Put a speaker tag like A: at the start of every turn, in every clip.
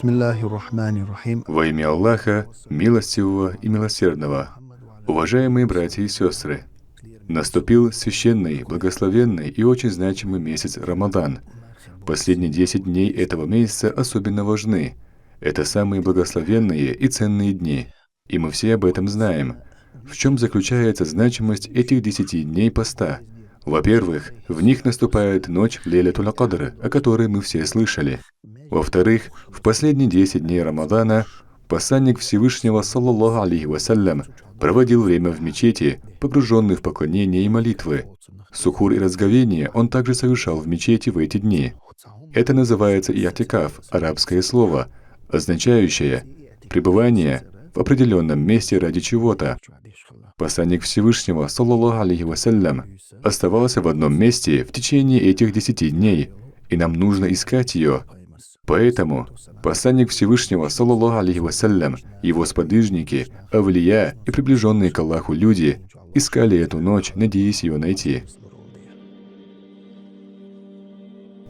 A: Во имя Аллаха, милостивого и милосердного. Уважаемые братья и сестры, наступил священный, благословенный и очень значимый месяц Рамадан. Последние 10 дней этого месяца особенно важны. Это самые благословенные и ценные дни. И мы все об этом знаем. В чем заключается значимость этих 10 дней поста? Во-первых, в них наступает ночь Лейлятуль Кадр, о которой мы все слышали. Во-вторых, в последние 10 дней Рамадана посланник Всевышнего, саллаллаху алейхи вассалям, проводил время в мечети, погруженный в поклонение и молитвы. Сухур и разговение он также совершал в мечети в эти дни. Это называется иатикаф, арабское слово, означающее пребывание в определенном месте ради чего-то. Посланник Всевышнего, саллаллаху алейхи вассалям, оставался в одном месте в течение этих 10 дней, и нам нужно искать ее. Поэтому посланник Всевышнего, саллаллаху алейхи вассалям, его сподвижники, авлия и приближенные к Аллаху люди искали эту ночь, надеясь ее найти.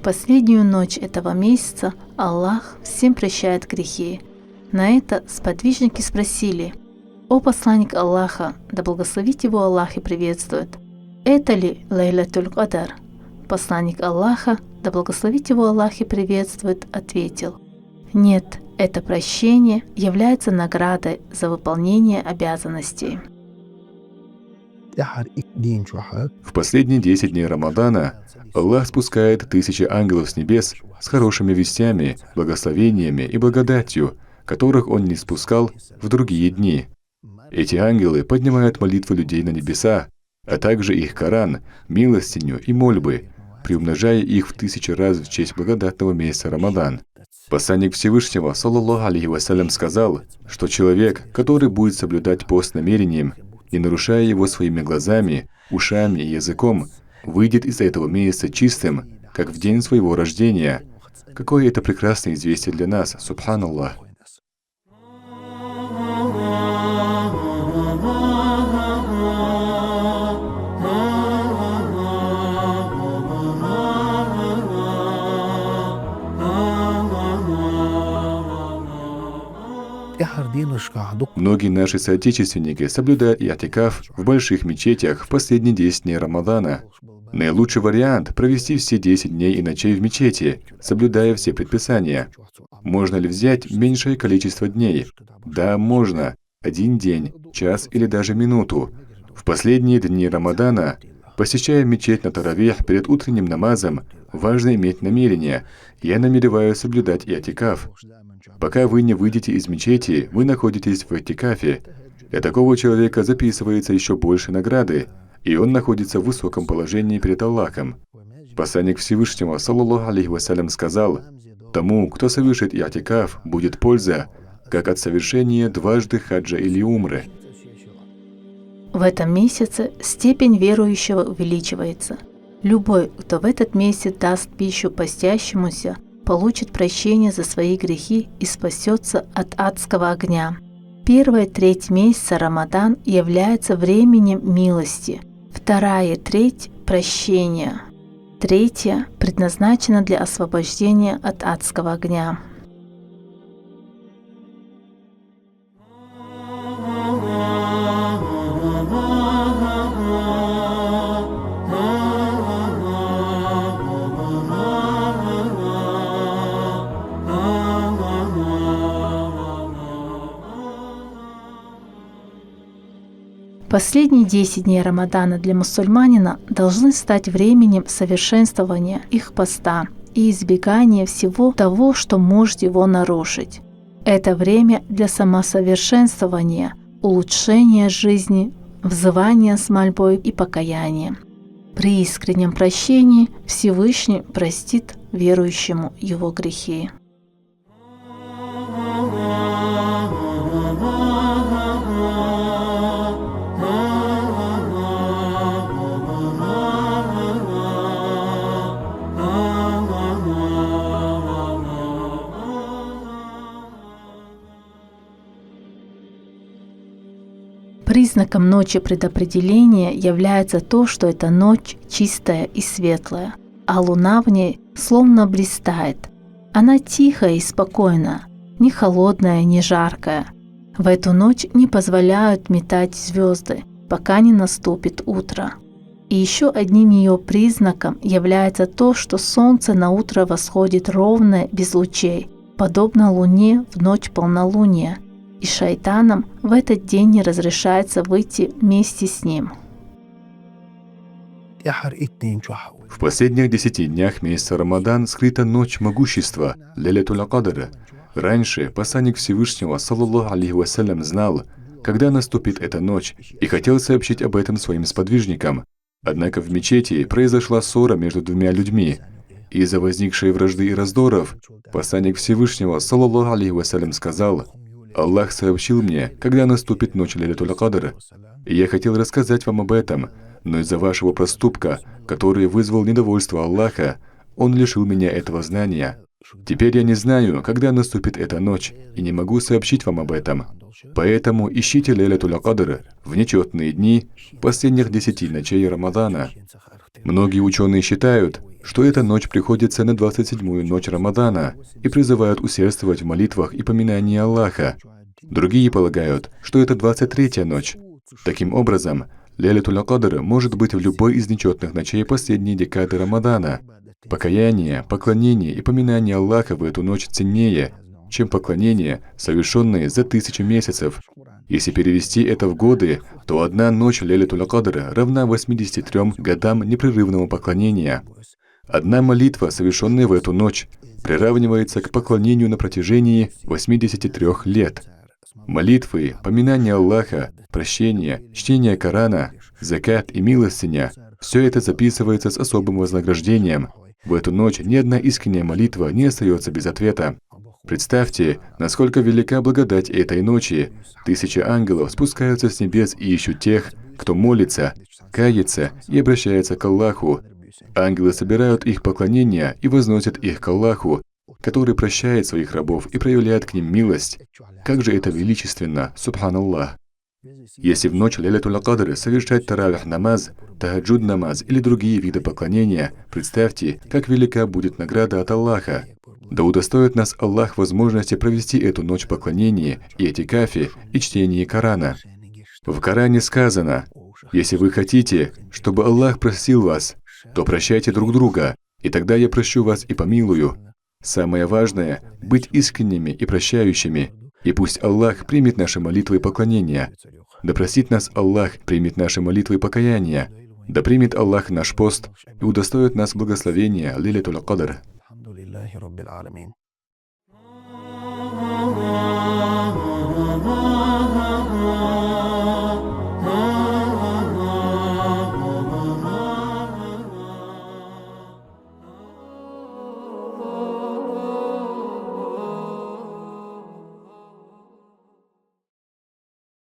B: Последнюю ночь этого месяца Аллах всем прощает грехи. На это сподвижники спросили: «О посланник Аллаха, да благословит его Аллах и приветствует, это ли Лейлятуль Кадр?» Посланник Аллаха, да благословит его Аллах и приветствует, ответил: «Нет, это прощение является наградой за выполнение обязанностей».
A: В последние 10 дней Рамадана Аллах спускает 1000 ангелов с небес с хорошими вестями, благословениями и благодатью, которых Он не спускал в другие дни. Эти ангелы поднимают молитвы людей на небеса, а также их Коран, милостиню и мольбы, приумножая их в 1000 раз в честь благодатного месяца Рамадан. Посланник Всевышнего, саллаллаху алейхи вассалям, сказал, что человек, который будет соблюдать пост намерением, не нарушая его своими глазами, ушами и языком, выйдет из этого месяца чистым, как в день своего рождения. Какое это прекрасное известие для нас, субханаллах. Многие наши соотечественники соблюдают иатикаф в больших мечетях в последние 10 дней Рамадана. Наилучший вариант – провести все 10 дней и ночей в мечети, соблюдая все предписания. Можно ли взять меньшее количество дней? Да, можно. 1 день, час или даже минуту. В последние дни Рамадана, посещая мечеть на таравих перед утренним намазом, важно иметь намерение: «Я намереваюсь соблюдать иатикаф». Пока вы не выйдете из мечети, вы находитесь в иатикафе. Для такого человека записывается еще больше награды, и он находится в высоком положении перед Аллахом. Посланник Всевышнего, саллаллаху алейхи вассалям, сказал: «Тому, кто совершит иатикаф, будет польза, как от совершения дважды хаджа или умры».
B: В этом месяце степень верующего увеличивается. Любой, кто в этот месяц даст пищу постящемуся, получит прощение за свои грехи и спасется от адского огня. Первая треть месяца Рамадан является временем милости, вторая треть – прощения, третья предназначена для освобождения от адского огня. Последние 10 дней Рамадана для мусульманина должны стать временем совершенствования их поста и избегания всего того, что может его нарушить. Это время для самосовершенствования, улучшения жизни, взывания с мольбой и покаянием. При искреннем прощении Всевышний простит верующему его грехи. Признаком ночи предопределения является то, что эта ночь чистая и светлая, а луна в ней словно блистает. Она тихая и спокойна, ни холодная, ни жаркая. В эту ночь не позволяют метать звезды, пока не наступит утро. И еще одним ее признаком является то, что солнце на утро восходит ровное, без лучей, подобно луне в ночь полнолуния, и шайтанам в этот день не разрешается выйти вместе с ним.
A: В последних 10 днях месяца Рамадан скрыта ночь могущества, Лейлятуль Кадр. Раньше посланник Всевышнего, саллаллаху алейхи вассалям, знал, когда наступит эта ночь, и хотел сообщить об этом своим сподвижникам. Однако в мечети произошла ссора между двумя людьми. Из-за возникшей вражды и раздоров посланник Всевышнего, саллаллаху алейхи вассалям, сказал: «Аллах сообщил мне, когда наступит ночь Лейлятуль Кадр, и я хотел рассказать вам об этом, но из-за вашего проступка, который вызвал недовольство Аллаха, Он лишил меня этого знания. Теперь я не знаю, когда наступит эта ночь, и не могу сообщить вам об этом. Поэтому ищите Лейлятуль Кадр в нечетные дни последних 10 ночей Рамадана». Многие ученые считают, что эта ночь приходится на 27-ю ночь Рамадана и призывают усердствовать в молитвах и поминании Аллаха. Другие полагают, что это 23-я ночь. Таким образом, Лейлятуль Кадр может быть в любой из нечетных ночей последней декады Рамадана. Покаяние, поклонение и поминание Аллаха в эту ночь ценнее, чем поклонение, совершенное за 1000 месяцев. Если перевести это в годы, то одна ночь Лейлятуль Кадр равна 83 годам непрерывного поклонения. Одна молитва, совершенная в эту ночь, приравнивается к поклонению на протяжении 83 лет. Молитвы, поминание Аллаха, прощение, чтение Корана, закат и милостыня – все это записывается с особым вознаграждением. В эту ночь ни одна искренняя молитва не остается без ответа. Представьте, насколько велика благодать этой ночи. 1000 ангелов спускаются с небес и ищут тех, кто молится, кается и обращается к Аллаху. Ангелы собирают их поклонения и возносят их к Аллаху, который прощает своих рабов и проявляет к ним милость. Как же это величественно, субханаллах! Если в ночь Лейлятуль Кадр совершать таравих намаз, тахаджуд намаз или другие виды поклонения, представьте, как велика будет награда от Аллаха. Да удостоит нас Аллах возможности провести эту ночь в поклонении, и этикафе, и чтении Корана. В Коране сказано: «Если вы хотите, чтобы Аллах простил вас, то прощайте друг друга, и тогда я прощу вас и помилую». Самое важное – быть искренними и прощающими. И пусть Аллах примет наши молитвы и поклонения. Да простит нас Аллах, примет наши молитвы и покаяния. Да примет Аллах наш пост и удостоит нас благословения Лейлятуль Кадр.
C: الحمد لله رب العالمين.